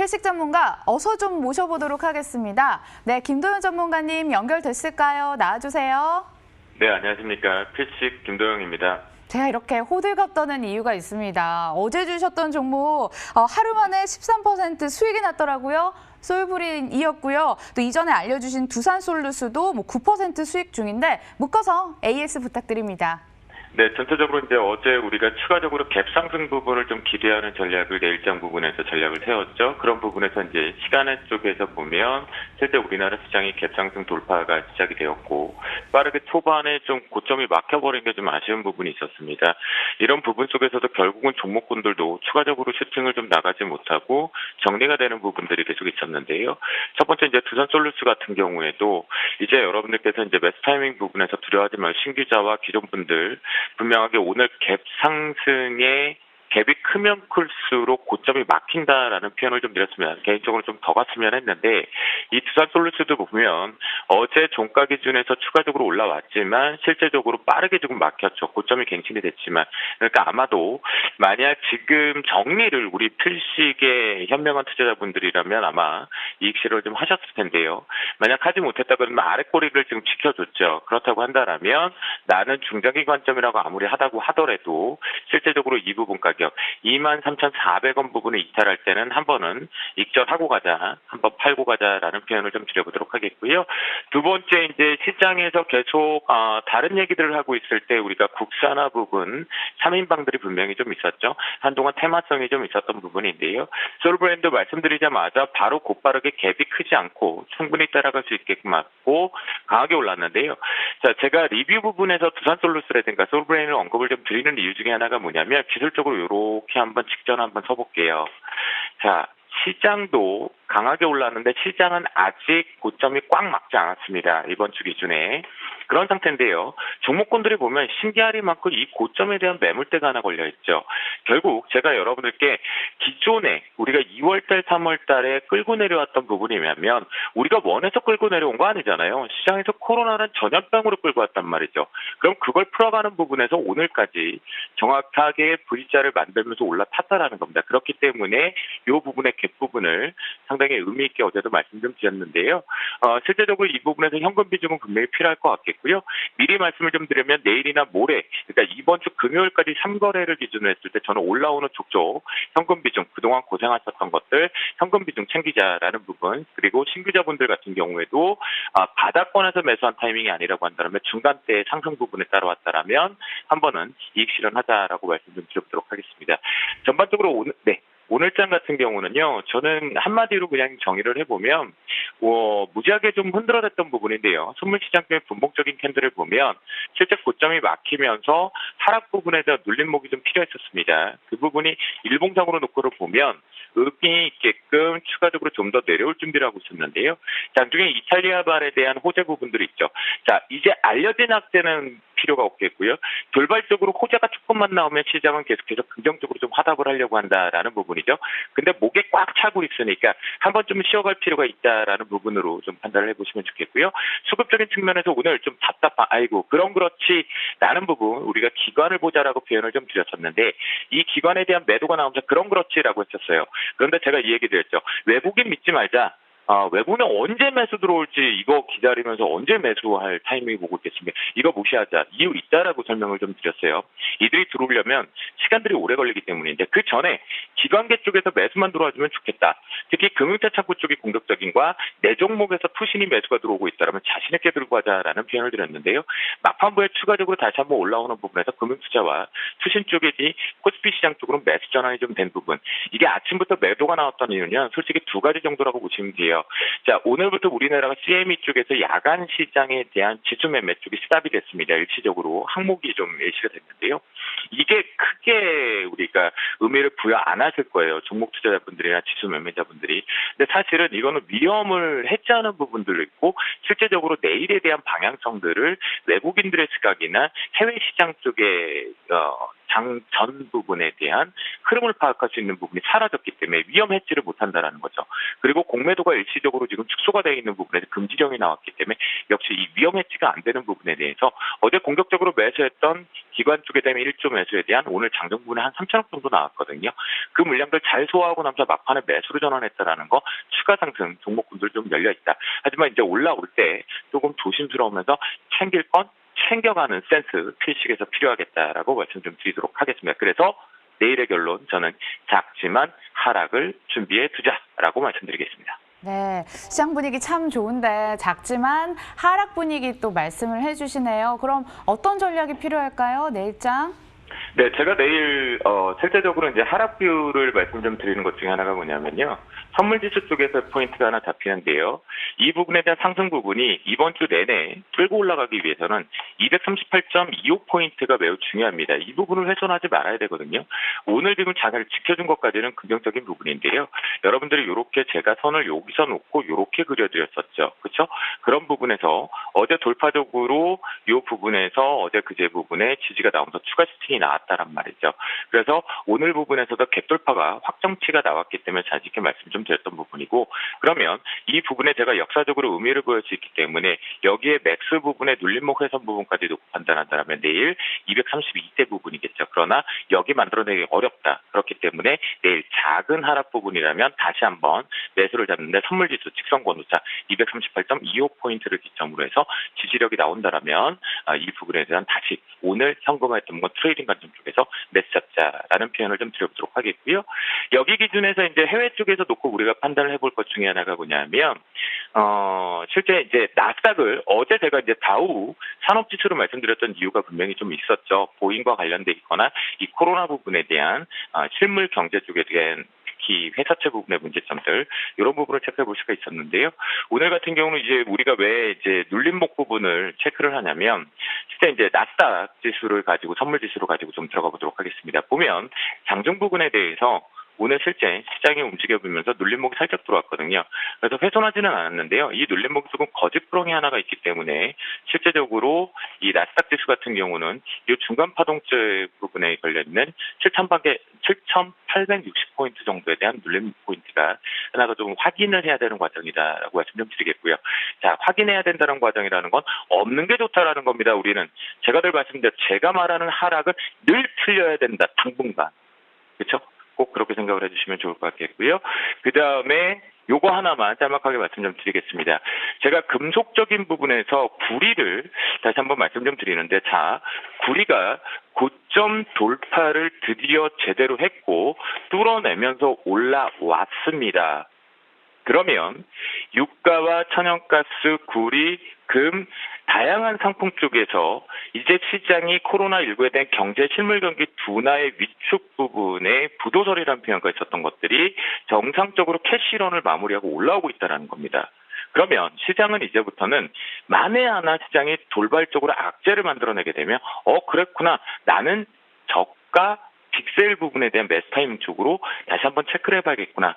회식 전문가 어서 좀 모셔보도록 하겠습니다. 네, 김도영 전문가님 연결됐을까요? 나와주세요. 네, 안녕하십니까. 필식 김도영입니다. 제가 이렇게 호들갑 떠는 이유가 있습니다. 어제 주셨던 종목 하루 만에 13% 수익이 났더라고요. 솔브린이었고요. 또 이전에 알려주신 두산솔루스도 9% 수익 중인데 묶어서 AS 부탁드립니다. 네, 전체적으로 이제 어제 우리가 추가적으로 갭 상승 부분을 좀 기대하는 전략을 내일장 부분에서 전략을 세웠죠. 그런 부분에서 이제 시간의 쪽에서 보면 실제 우리나라 시장이 갭 상승 돌파가 시작이 되었고 빠르게 초반에 좀 고점이 막혀버린 게 좀 아쉬운 부분이 있었습니다. 이런 부분 속에서도 결국은 종목군들도 추가적으로 슈팅을 좀 나가지 못하고 정리가 되는 부분들이 계속 있었는데요. 첫 번째 이제 두산솔루스 같은 경우에도 이제 여러분들께서 이제 매수 타이밍 부분에서 두려워하지 말 신규자와 기존 분들 분명하게 오늘 갭 상승의 갭이 크면 클수록 고점이 막힌다라는 표현을 좀 드렸으면 개인적으로 좀 더 갔으면 했는데 이 두산솔루스도 보면 어제 종가 기준에서 추가적으로 올라왔지만 실제적으로 빠르게 조금 막혔죠. 고점이 갱신이 됐지만 그러니까 아마도 만약 지금 정리를 우리 필식의 현명한 투자자분들이라면 아마 이익 실현을 좀 하셨을 텐데요. 만약 하지 못했다 그러면 아랫꼬리를 지금 지켜줬죠. 그렇다고 한다면 나는 중장기 관점이라고 아무리 하다고 하더라도 실제적으로 이 부분 가격 23,400원 부분을 이탈할 때는 한 번은 익절하고 가자, 한번 팔고 가자라는 표현을 좀 드려보도록 하겠고요. 두 번째 이제 시장에서 계속 다른 얘기들을 하고 있을 때 우리가 국산화 부분 3인방들이 분명히 좀 있었죠. 한동안 테마성이 좀 있었던 부분인데요. 솔브랜드 말씀드리자마자 바로 곧바르게 갭이 크지 않고 충분히 따라갈 수 있게끔 맞고 강하게 올랐는데요. 자, 제가 리뷰 부분에서 두산솔루스라든가 솔브랜드를 언급을 좀 드리는 이유 중에 하나가 뭐냐면 기술적으로 이렇게 한번 직전 한번 서볼게요. 자, 시장도 강하게 올랐는데 시장은 아직 고점이 꽉 막지 않았습니다. 이번 주 기준에. 그런 상태인데요. 종목군들이 보면 신기하리만큼 이 고점에 대한 매물대가 하나 걸려있죠. 결국 제가 여러분들께 기존에 우리가 2월달, 3월달에 끌고 내려왔던 부분이면 우리가 원해서 끌고 내려온 거 아니잖아요. 시장에서 코로나는 전염병으로 끌고 왔단 말이죠. 그럼 그걸 풀어가는 부분에서 오늘까지 정확하게 V자를 만들면서 올라탔다라는 겁니다. 그렇기 때문에 이 부분의 갭 부분을 상당히 의미 있게 어제도 말씀 좀 드렸는데요. 실제적으로 이 부분에서 현금 비중은 분명히 필요할 것 같겠고요. 미리 말씀을 좀 드리면 내일이나 모레, 그러니까 이번 주 금요일까지 3거래를 기준으로 했을 때 저는 올라오는 족족 현금 비중, 그동안 고생하셨던 것들 현금 비중 챙기자라는 부분, 그리고 신규자분들 같은 경우에도 바닥권에서 매수한 타이밍이 아니라고 한다면 중간대 상승 부분에 따라왔다라면 한 번은 이익 실현하자라고 말씀 좀 드리도록 하겠습니다. 전반적으로 오늘장 같은 경우는요, 저는 한마디로 그냥 정의를 해보면, 무지하게 좀 흔들어댔던 부분인데요. 선물시장의 분봉적인 캔들을 보면, 실제 고점이 막히면서 하락 부분에서 눌림목이 좀 필요했었습니다. 그 부분이 일봉상으로 놓고를 보면, 의미 있게끔 추가적으로 좀 더 내려올 준비를 하고 있었는데요. 장중에 이탈리아발에 대한 호재 부분들이 있죠. 자, 이제 알려진 악재는 필요가 없겠고요. 돌발적으로 호재가 조금만 나오면 시장은 계속해서 긍정적으로 좀 화답을 하려고 한다라는 부분이죠. 근데 목에 꽉 차고 있으니까 한 번 좀 쉬어갈 필요가 있다라는 부분으로 좀 판단을 해보시면 좋겠고요. 수급적인 측면에서 오늘 좀 그렇지 라는 부분 우리가 기관을 보자라고 표현을 좀 드렸었는데 이 기관에 대한 매도가 나오면서 그렇지라고 했었어요. 그런데 제가 이 얘기 드렸죠. 외국인 믿지 말자. 외국은 언제 매수 들어올지 이거 기다리면서 언제 매수할 타이밍 보고 있겠습니다. 이거 무시하자. 이유 있다라고 설명을 좀 드렸어요. 이들이 들어오려면 시간들이 오래 걸리기 때문인데 그 전에 기관계 쪽에서 매수만 들어와주면 좋겠다. 특히 금융자 창구 쪽이 공격적인과 내 종목에서 투신이 매수가 들어오고 있다면 자신 있게 들고 가자라는 표현을 드렸는데요. 막판부에 추가적으로 다시 한번 올라오는 부분에서 금융투자와 투신 쪽이지 코스피 시장 쪽으로 매수 전환이 좀 된 부분. 이게 아침부터 매도가 나왔던 이유는 솔직히 두 가지 정도라고 보시면 돼요. 자, 오늘부터 우리나라가 CME 쪽에서 야간 시장에 대한 지수 매매 쪽이 스탑이 됐습니다. 일시적으로 항목이 좀 일시가 됐는데요. 이게 크게 우리가 의미를 부여 안 하실 거예요. 종목 투자자분들이나 지수 매매자분들이. 근데 사실은 이거는 위험을 해지하는 부분들도 있고 실제적으로 내일에 대한 방향성들을 외국인들의 시각이나 해외 시장 쪽에 장 전 부분에 대한 흐름을 파악할 수 있는 부분이 사라졌기 때문에 위험 해지를 못한다라는 거죠. 그리고 공매도가 일시적으로 지금 축소가 되어 있는 부분에서 금지령이 나왔기 때문에 역시 이 위험 해지가 안 되는 부분에 대해서 어제 공격적으로 매수했던 기관 쪽에 대한 1조 매수에 대한 오늘 장중 부분에 한 3천억 정도 나왔거든요. 그 물량들 잘 소화하고 나서 막판에 매수로 전환했다라는 거 추가 상승 종목군들 좀 열려 있다. 하지만 이제 올라올 때 조금 조심스러우면서 챙길 건 챙겨가는 센스 필식에서 필요하겠다라고 말씀 좀 드리도록 하겠습니다. 그래서 내일의 결론 저는 작지만 하락을 준비해 두자라고 말씀드리겠습니다. 네, 시장 분위기 참 좋은데 작지만 하락 분위기 또 말씀을 해주시네요. 그럼 어떤 전략이 필요할까요? 내일장? 네, 제가 내일 실제적으로 이제 하락 비율을 말씀 좀 드리는 것 중에 하나가 뭐냐면요. 선물지수 쪽에서 포인트가 하나 잡히는데요. 이 부분에 대한 상승 부분이 이번 주 내내 끌고 올라가기 위해서는 238.25포인트가 매우 중요합니다. 이 부분을 훼손하지 말아야 되거든요. 오늘 지금 잘 지켜준 것까지는 긍정적인 부분인데요. 여러분들이 이렇게 제가 선을 여기서 놓고 이렇게 그려드렸었죠. 그렇죠? 그런 부분에서 어제 돌파적으로 이 부분에서 어제 그제 부분에 지지가 나오면서 추가 시팅이 나왔다란 말이죠. 그래서 오늘 부분에서도 갭돌파가 확정치가 나왔기 때문에 자신있게 말씀 좀 드렸던 부분이고, 그러면 이 부분에 제가 역사적으로 의미를 보일 수 있기 때문에 여기에 맥스 부분에 눌림목 회선 부분까지 놓고 판단한다면 내일 232대 부분이겠죠. 그러나 여기 만들어내기 어렵다. 그렇기 때문에 내일 작은 하락 부분이라면 다시 한번 매수를 잡는데 선물지수 직선권도차 238.25포인트를 기점으로 해서 지지력이 나온다라면 이 부분에 대한 다시 오늘 현금화했던 건 트레이딩 관점 쪽에서 매수 잡자라는 표현을 좀 드려보도록 하겠고요. 여기 기준에서 이제 해외 쪽에서 놓고 우리가 판단을 해볼 것 중에 하나가 뭐냐면 실제 이제 나스닥을 어제 제가 이제 다우 산업지수로 말씀드렸던 이유가 분명히 좀 있었죠. 보잉과 관련돼 있거나 이 코로나 부분에 대한 실물 경제 쪽에 대한 특히 회사채 부분의 문제점들 이런 부분을 체크해 볼 수가 있었는데요. 오늘 같은 경우는 이제 우리가 왜 이제 눌림목 부분을 체크를 하냐면 실제 이제 나스닥 지수를 가지고 선물 지수로 가지고 좀 들어가 보도록 하겠습니다. 보면 장중 부분에 대해서 오늘 실제 시장이 움직여보면서 눌림목이 살짝 들어왔거든요. 그래서 훼손하지는 않았는데요. 이 눌림목이 조금 거짓부렁이 하나가 있기 때문에 실제적으로 이 나스닥 지수 같은 경우는 이 중간 파동체 부분에 걸려있는 7,860포인트 정도에 대한 눌림 포인트가 하나가 좀 확인을 해야 되는 과정이다라고 말씀 좀 드리겠고요. 자, 확인해야 된다는 과정이라는 건 없는 게 좋다라는 겁니다. 우리는 제가 늘 말씀드려 제가 말하는 하락은 늘 틀려야 된다. 당분간. 그렇죠? 꼭 그렇게 생각을 해주시면 좋을 것 같겠고요. 그 다음에 요거 하나만 짤막하게 말씀 좀 드리겠습니다. 제가 금속적인 부분에서 구리를 다시 한번 말씀 좀 드리는데, 자, 구리가 고점 돌파를 드디어 제대로 했고 뚫어내면서 올라왔습니다. 그러면 유가와 천연가스, 구리, 금 다양한 상품 쪽에서 이제 시장이 코로나19에 대한 경제 실물 경기 둔화의 위축 부분에 부도설이라는 표현가 있었던 것들이 정상적으로 캐시런을 마무리하고 올라오고 있다는 겁니다. 그러면 시장은 이제부터는 만에 하나 시장이 돌발적으로 악재를 만들어내게 되면 그랬구나. 나는 저가 빅세일 부분에 대한 매수 타이밍 쪽으로 다시 한번 체크를 해봐야겠구나.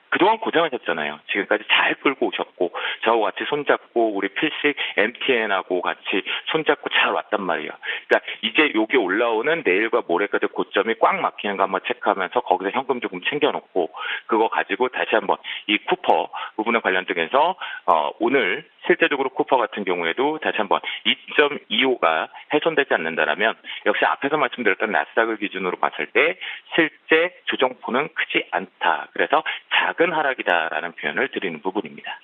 그동안 고생하셨잖아요. 지금까지 잘 끌고 오셨고 저하고 같이 손잡고 우리 필식 MTN하고 같이 손잡고 잘 왔단 말이에요. 그러니까 이제 여기 올라오는 내일과 모레까지 고점이 꽉 막히는 거 한번 체크하면서 거기서 현금 조금 챙겨놓고 그거 가지고 다시 한번 이 쿠퍼 부분에 관련돼서 오늘 실제적으로 쿠퍼 같은 경우에도 다시 한번 2.25가 훼손되지 않는다라면 역시 앞에서 말씀드렸던 나스닥을 기준으로 봤을 때 실제 조정폭은 크지 않다. 그래서 작은 하락이다라는 표현을 드리는 부분입니다.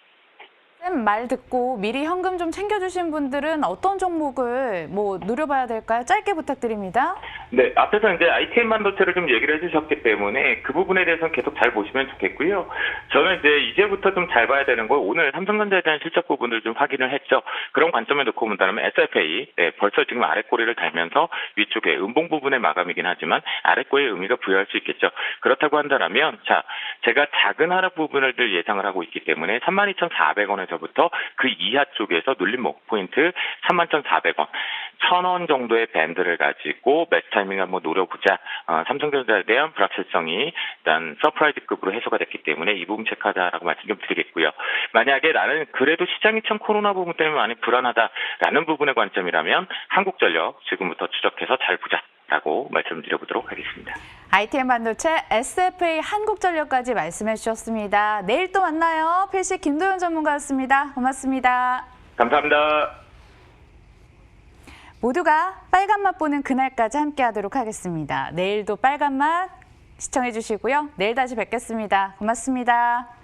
쌤 말 듣고 미리 현금 좀 챙겨주신 분들은 어떤 종목을 누려봐야 될까요? 짧게 부탁드립니다. 네, 앞에서 이제 ITM 반도체를 좀 얘기를 해주셨기 때문에 그 부분에 대해서는 계속 잘 보시면 좋겠고요. 저는 이제부터 좀 잘 봐야 되는 거 오늘 삼성전자에 대한 실적 부분을 좀 확인을 했죠. 그런 관점에 놓고 본다면 SFA 벌써 지금 아랫꼬리를 달면서 위쪽에 음봉 부분의 마감이긴 하지만 아랫꼬리의 의미가 부여할 수 있겠죠. 그렇다고 한다면 자, 제가 작은 하락 부분을 예상을 하고 있기 때문에 32,400원에서부터 그 이하 쪽에서 눌림목 포인트 31,400원 1,000원 정도의 밴드를 가지고 매수 타이밍 한번 노려보자. 삼성전자에 대한 불확실성이 일단 서프라이즈급으로 해소가 됐기 때문에 이 부분 체크하자라고 말씀 좀 드리겠고요. 만약에 나는 그래도 시장이 참 코로나 부분 때문에 많이 불안하다라는 부분의 관점이라면 한국전력 지금부터 추적해서 잘 보자. 라고 말씀드려보도록 하겠습니다. ITM 반도체, SFA 한국전력까지 말씀해 주셨습니다. 내일 또 만나요. 필시 김도현 전문가였습니다. 고맙습니다. 감사합니다. 모두가 빨간맛 보는 그날까지 함께하도록 하겠습니다. 내일도 빨간맛 시청해 주시고요. 내일 다시 뵙겠습니다. 고맙습니다.